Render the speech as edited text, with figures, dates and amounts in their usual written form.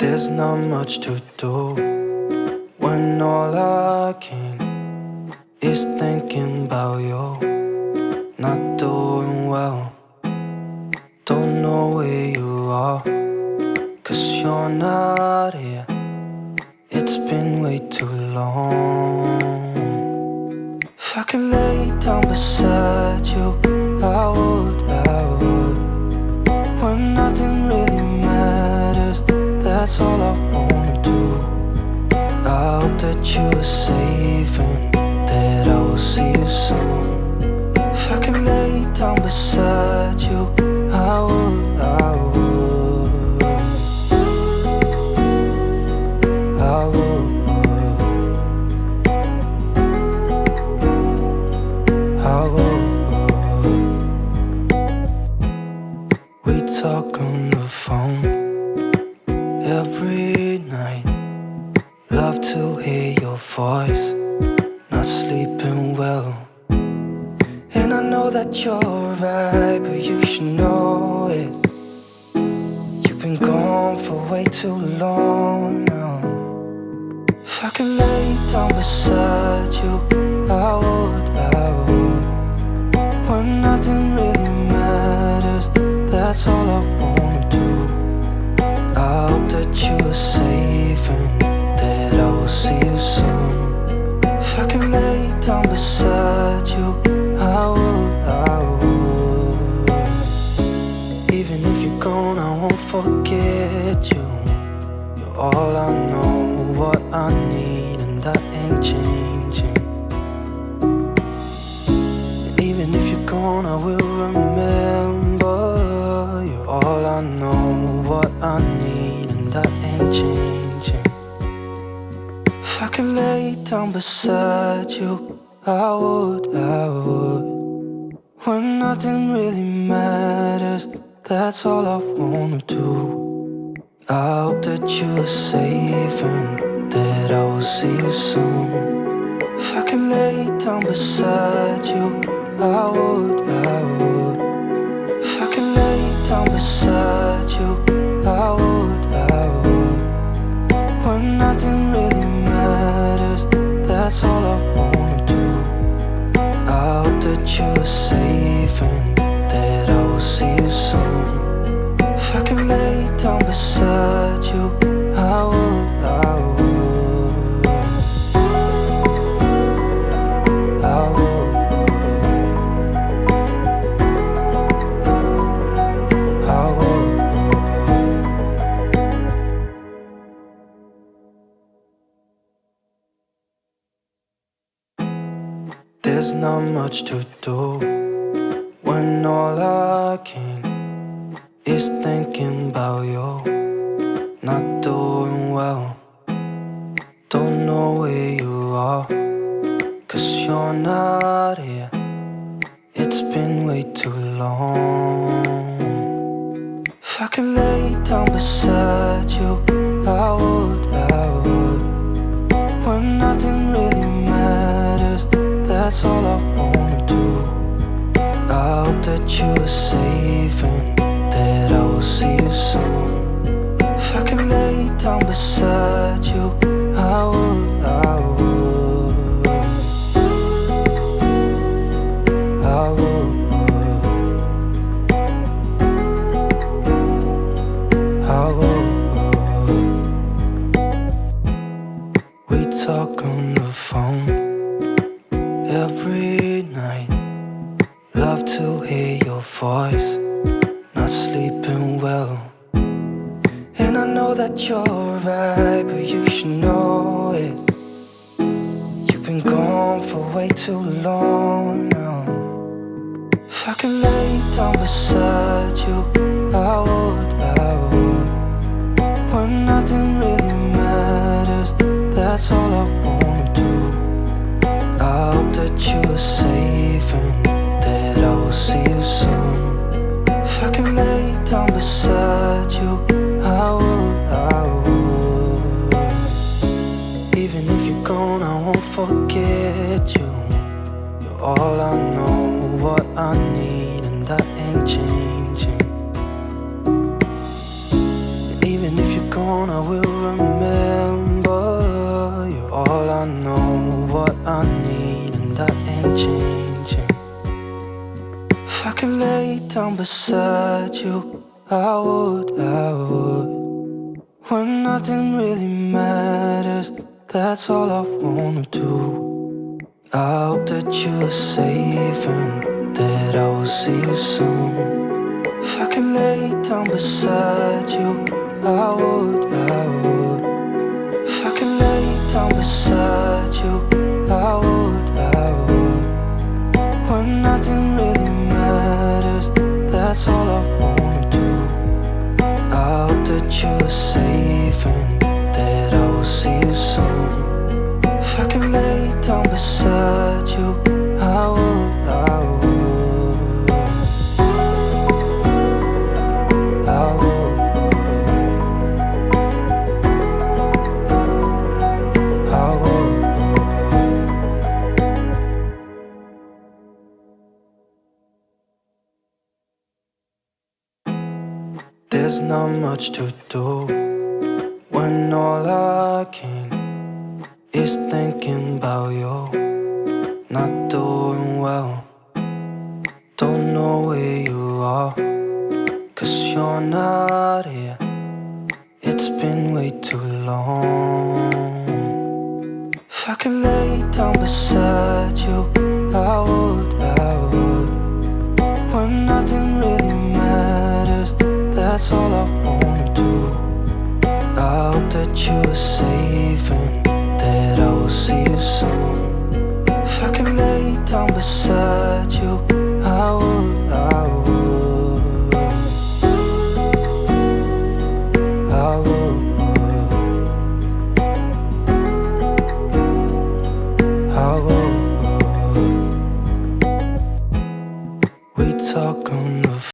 There's not much to do when all I can is thinking about you. Not doing well, don't know where you are, 'cause you're not here. It's been way too long. If I could lay down beside you, I would. When nothing really matters, that's all I wanna do. I hope that you are safe and that I will see you soon. If I could lay down beside you, I would. I would. We talk on the phone every night. Love to hear your voice. Not sleeping well, and I know that you're right, but you should know it. You've been gone for way too long now. If I could lay down beside you, I would. When nothing really matters, that's all I wanna do. I hope that you are safe and that I will see you soon. If I could lay down beside you, I would. Even if you're gone, I won't forget you. You're all I know, what I need, and that ain't changing. And even if you're gone, I will remember. You're all I know, what I need, and that ain't changing. If I could lay down beside you, I would. When nothing really matters, that's all I wanna do. I hope that you are safe and that I will see you soon. If I could lay down beside you, I would. If I could lay down beside you, I would. When nothing really matters, that's all I wanna do. I hope that you are safe and that I will see you soon. If I could lay down beside you, I would. I would. There's not much to do when all I can is thinking about you. Not doing well, don't know where you are, 'cause you're not here. It's been way too long. If I could lay down beside you, I would. When nothing really matters, that's all I wanna do. I hope that you are safe and that I will see you soon. If I could lay down beside you, I would. I would. I would. We talk on the phone every night. Love to hear your voice. Not sleeping well, and I know that you're right, but you should know it. You've been gone for way too long now. If I could lay down beside you, I would. When nothing really matters, that's all I wanna do. I hope that you are safe and that I will see you soon. If I could lay down beside you, I would. Even if you're gone, I won't forget you. You're all I know, what I need, and that ain't changing. And even if you're gone, I will remember. You're all I know, what I need, and that ain't changing. If I could lay down beside you, I would. When nothing really matters, that's all I wanna do. I hope that you are safe and that I will see you soon. If I could lay down beside you, I would. If I could lay down beside you, I would. When nothing really matters, that's all I wanna do. I hope that you are safe and that I will see you soon. If I could lay down beside you, I would. I would. There's not much to do when all I can is thinking about you. Not doing well, don't know where you are, 'cause you're not here. It's been way too long. If I could lay down beside you, I would. When nothing really matters, that's all I wanna do. I hope that you are safe and that I will see you soon. If I could lay down beside you, I would. I would. I would. I would. We talk on the